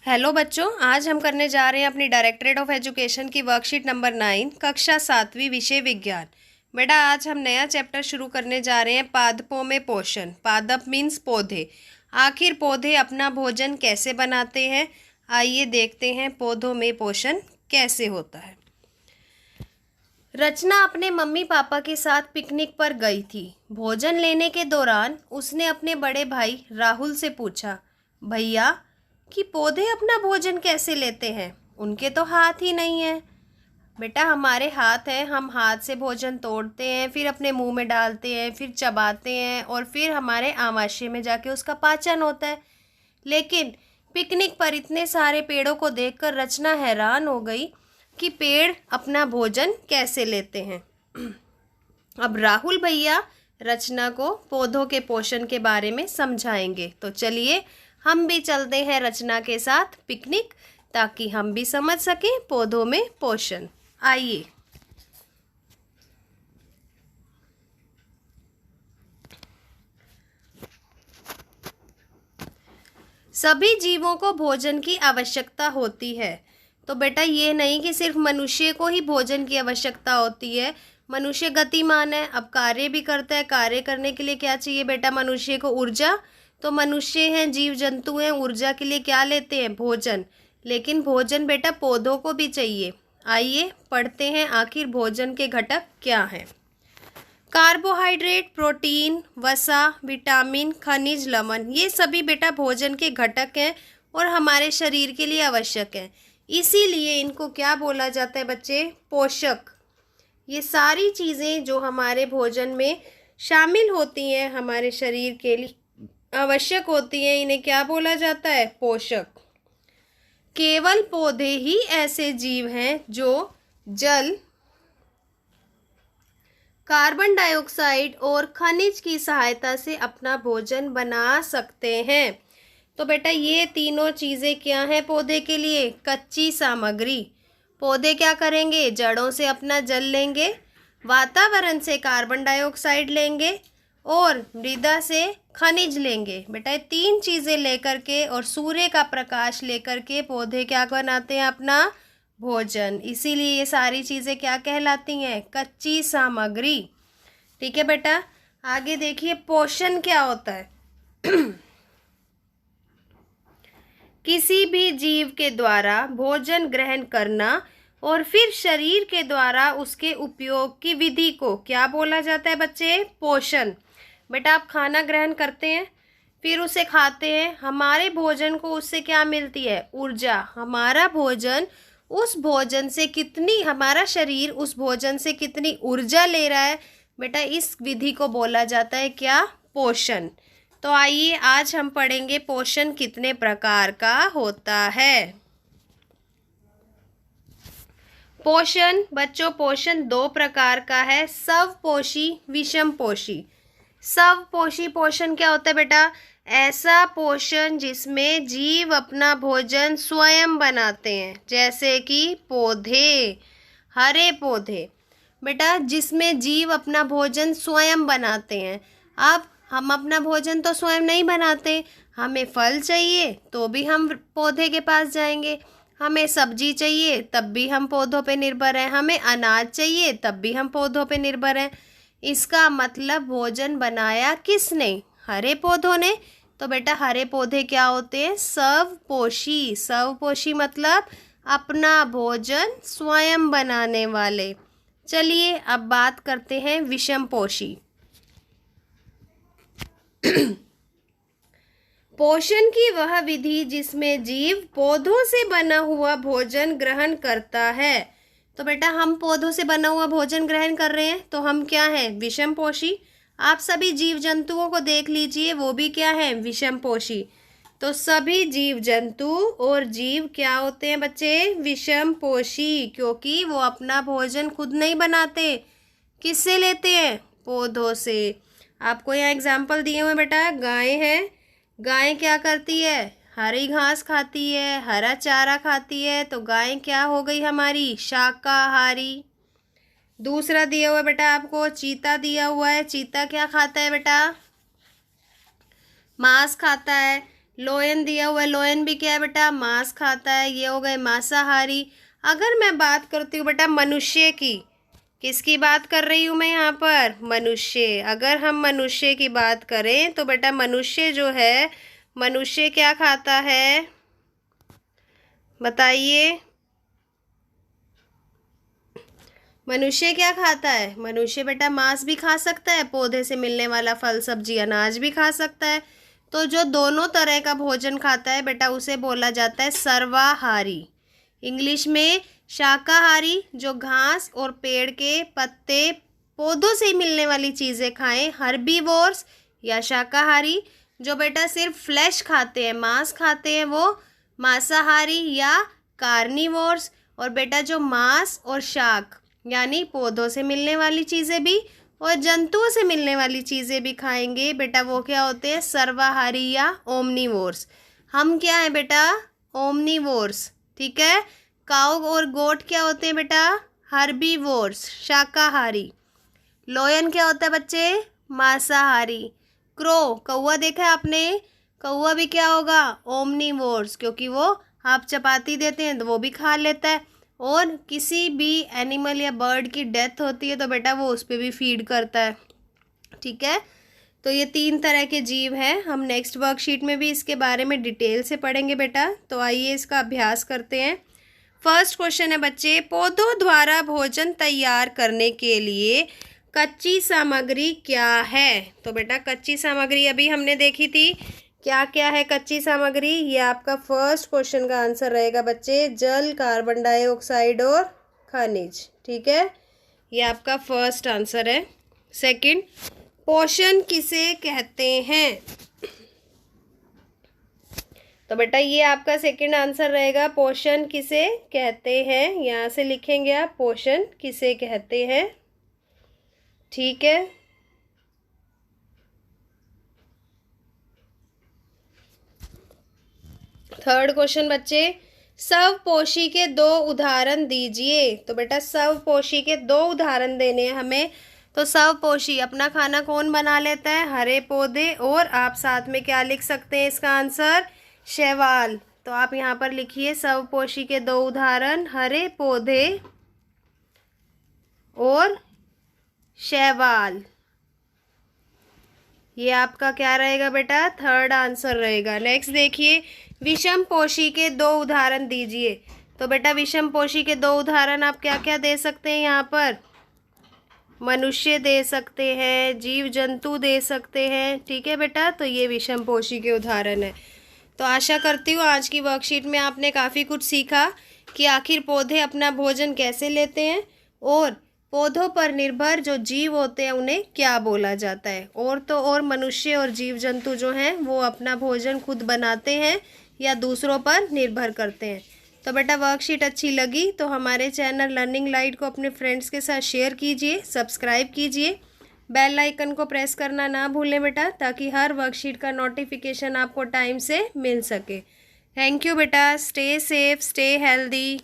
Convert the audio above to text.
Hello बच्चों, आज हम करने जा रहे हैं अपनी डायरेक्टरेट ऑफ एजुकेशन की वर्कशीट नंबर 9 कक्षा 7वीं विषय विज्ञान। बेटा आज हम नया चैप्टर शुरू करने जा रहे हैं पादपों में पोषण। पादप मीन्स पौधे। आखिर पौधे अपना भोजन कैसे बनाते हैं, आइए देखते हैं पौधों में पोषण कैसे होता है। रचना अपने मम्मी पापा के साथ पिकनिक पर गई थी। भोजन लेने के दौरान उसने अपने बड़े भाई राहुल से पूछा, भैया कि पौधे अपना भोजन कैसे लेते हैं, उनके तो हाथ ही नहीं है। बेटा हमारे हाथ हैं, हम हाथ से भोजन तोड़ते हैं, फिर अपने मुंह में डालते हैं, फिर चबाते हैं और फिर हमारे आमाशय में जाके उसका पाचन होता है। लेकिन पिकनिक पर इतने सारे पेड़ों को देखकर रचना हैरान हो गई कि पेड़ अपना भोजन कैसे लेते हैं। अब राहुल भैया रचना को पौधों के पोषण के बारे में समझाएंगे। तो चलिए हम भी चलते हैं रचना के साथ पिकनिक, ताकि हम भी समझ सकें पौधों में पोषण। आइए। सभी जीवों को भोजन की आवश्यकता होती है। तो बेटा ये नहीं कि सिर्फ मनुष्य को ही भोजन की आवश्यकता होती है। मनुष्य गतिमान है, अब कार्य भी करता है। कार्य करने के लिए क्या चाहिए बेटा मनुष्य को? ऊर्जा। तो मनुष्य हैं, जीव जंतु हैं, ऊर्जा के लिए क्या लेते हैं? भोजन। लेकिन भोजन बेटा पौधों को भी चाहिए। आइए पढ़ते हैं आखिर भोजन के घटक क्या हैं। कार्बोहाइड्रेट, प्रोटीन, वसा, विटामिन, खनिज, लवण, ये सभी बेटा भोजन के घटक हैं और हमारे शरीर के लिए आवश्यक हैं। इसीलिए इनको क्या बोला जाता है बच्चे? पोषक। ये सारी चीज़ें जो हमारे भोजन में शामिल होती हैं, हमारे शरीर के लिए आवश्यक होती हैं, इन्हें क्या बोला जाता है? पोषक। केवल पौधे ही ऐसे जीव हैं जो जल, कार्बन डाइऑक्साइड और खनिज की सहायता से अपना भोजन बना सकते हैं। तो बेटा ये तीनों चीज़ें क्या हैं पौधे के लिए? कच्ची सामग्री। पौधे क्या करेंगे? जड़ों से अपना जल लेंगे, वातावरण से कार्बन डाइऑक्साइड लेंगे और मृदा से खनिज लेंगे। बेटा ये तीन चीज़ें लेकर के और सूर्य का प्रकाश लेकर के पौधे क्या बनाते हैं? अपना भोजन। इसीलिए ये सारी चीज़ें क्या कहलाती हैं? कच्ची सामग्री। ठीक है बेटा, आगे देखिए पोषण क्या होता है। किसी भी जीव के द्वारा भोजन ग्रहण करना और फिर शरीर के द्वारा उसके उपयोग की विधि को क्या बोला जाता है बच्चे? पोषण। बेटा आप खाना ग्रहण करते हैं, फिर उसे खाते हैं, हमारे भोजन को उससे क्या मिलती है? ऊर्जा। हमारा भोजन, उस भोजन से कितनी, हमारा शरीर उस भोजन से कितनी ऊर्जा ले रहा है बेटा, इस विधि को बोला जाता है क्या? पोषण। तो आइए आज हम पढ़ेंगे पोषण कितने प्रकार का होता है। पोषण बच्चों, पोषण दो प्रकार का है, स्वपोषी, विषमपोषी। स्वपोषी पोषण क्या होता है बेटा? ऐसा पोषण जिसमें जीव अपना भोजन स्वयं बनाते हैं, जैसे कि पौधे, हरे पौधे। बेटा जिसमें जीव अपना भोजन स्वयं बनाते हैं। अब हम अपना भोजन तो स्वयं नहीं बनाते, हमें फल चाहिए तो भी हम पौधे के पास जाएंगे, हमें सब्जी चाहिए तब भी हम पौधों पे निर्भर हैं, हमें अनाज चाहिए तब भी हम पौधों पे निर्भर हैं। इसका मतलब भोजन बनाया किसने? हरे पौधों ने। तो बेटा हरे पौधे क्या होते हैं? स्वपोषी। स्वपोषी मतलब अपना भोजन स्वयं बनाने वाले। चलिए अब बात करते हैं विषमपोषी। पोषण की वह विधि जिसमें जीव पौधों से बना हुआ भोजन ग्रहण करता है। तो बेटा हम पौधों से बना हुआ भोजन ग्रहण कर रहे हैं, तो हम क्या हैं? विषमपोषी। आप सभी जीव जंतुओं को देख लीजिए, वो भी क्या है? विषमपोषी। तो सभी जीव जंतु और जीव क्या होते हैं बच्चे? विषमपोषी, क्योंकि वो अपना भोजन खुद नहीं बनाते, किससे लेते हैं? पौधों से। आपको यहाँ एग्जाम्पल दिए हुए बेटा, गाय है, गाय क्या करती है? हरी घास खाती है, हरा चारा खाती है, तो गाय क्या हो गई हमारी? शाकाहारी। दूसरा दिया हुआ बेटा आपको चीता दिया हुआ है, चीता क्या खाता है बेटा? मांस खाता है। लोयन दिया हुआ है, लोयन भी क्या है बेटा, मांस खाता है, ये हो गए मांसाहारी। अगर मैं बात करती हूँ बेटा मनुष्य की, किसकी बात कर रही हूँ मैं यहाँ पर, मनुष्य। अगर हम मनुष्य की बात करें तो बेटा मनुष्य जो है, मनुष्य क्या खाता है बताइए, मनुष्य क्या खाता है? मनुष्य बेटा मांस भी खा सकता है, पौधे से मिलने वाला फल सब्जी अनाज भी खा सकता है। तो जो दोनों तरह का भोजन खाता है बेटा उसे बोला जाता है सर्वाहारी। इंग्लिश में शाकाहारी जो घास और पेड़ के पत्ते पौधों से ही मिलने वाली चीज़ें खाएं, हर्बीवोर्स। या शाकाहारी जो बेटा सिर्फ फ्लैश खाते हैं, मांस खाते हैं, वो मांसाहारी या कार्निवोर्स। और बेटा जो मांस और शाक यानी पौधों से मिलने वाली चीज़ें भी और जंतुओं से मिलने वाली चीज़ें भी खाएंगे बेटा, वो क्या होते हैं, सर्वाहारी या ओमनीवोर्स। हम क्या है बेटा, ओमनीवोर्स। ठीक है। काऊ और गोट क्या होते हैं बेटा, हर्बीवोर्स, शाकाहारी। लोयन क्या होता है बच्चे, मांसाहारी। क्रो कौवा देखा है आपने, कौवा भी क्या होगा, ओमनीवोर्स, क्योंकि वो आप चपाती देते हैं तो वो भी खा लेता है। और किसी भी एनिमल या बर्ड की डेथ होती है तो बेटा वो उस पर भी फीड करता है। ठीक है। तो ये 3 तरह के जीव हैं। हम नेक्स्ट वर्कशीट में भी इसके बारे में डिटेल से पढ़ेंगे बेटा। तो आइए इसका अभ्यास करते हैं। फर्स्ट क्वेश्चन है बच्चे, पौधों द्वारा भोजन तैयार करने के लिए कच्ची सामग्री क्या है? तो बेटा कच्ची सामग्री अभी हमने देखी थी, क्या क्या है कच्ची सामग्री, ये आपका फर्स्ट क्वेश्चन का आंसर रहेगा बच्चे, जल, कार्बन डाइऑक्साइड और खनिज। ठीक है, ये आपका फर्स्ट आंसर है। सेकंड, पोषण किसे कहते हैं? तो बेटा ये आपका सेकंड आंसर रहेगा, पोषण किसे कहते हैं। यहाँ से लिखेंगे आप, पोषण किसे कहते हैं। ठीक है। थर्ड क्वेश्चन बच्चे, स्वपोषी के 2 उदाहरण दीजिए। तो बेटा स्वपोषी के 2 उदाहरण देने हैं हमें। तो स्वपोषी अपना खाना कौन बना लेता है, हरे पौधे। और आप साथ में क्या लिख सकते हैं इसका आंसर, शैवाल। तो आप यहाँ पर लिखिए स्वपोषी के 2 उदाहरण, हरे पौधे और शैवाल। ये आपका क्या रहेगा बेटा, थर्ड आंसर रहेगा। नेक्स्ट देखिए, विषमपोषी के 2 उदाहरण दीजिए। तो बेटा विषमपोषी के 2 उदाहरण आप क्या क्या दे सकते हैं यहाँ पर, मनुष्य दे सकते हैं, जीव जंतु दे सकते हैं। ठीक है बेटा, तो ये विषमपोषी के उदाहरण है। तो आशा करती हूँ आज की वर्कशीट में आपने काफ़ी कुछ सीखा कि आखिर पौधे अपना भोजन कैसे लेते हैं और पौधों पर निर्भर जो जीव होते हैं उन्हें क्या बोला जाता है। और तो और मनुष्य और जीव जंतु जो हैं वो अपना भोजन खुद बनाते हैं या दूसरों पर निर्भर करते हैं। तो बेटा वर्कशीट अच्छी लगी तो हमारे चैनल लर्निंग लाइट को अपने फ्रेंड्स के साथ शेयर कीजिए, सब्सक्राइब कीजिए, बेल आइकन को प्रेस करना ना भूलें बेटा, ताकि हर वर्कशीट का नोटिफिकेशन आपको टाइम से मिल सके। थैंक यू बेटा, स्टे सेफ, स्टे हेल्दी।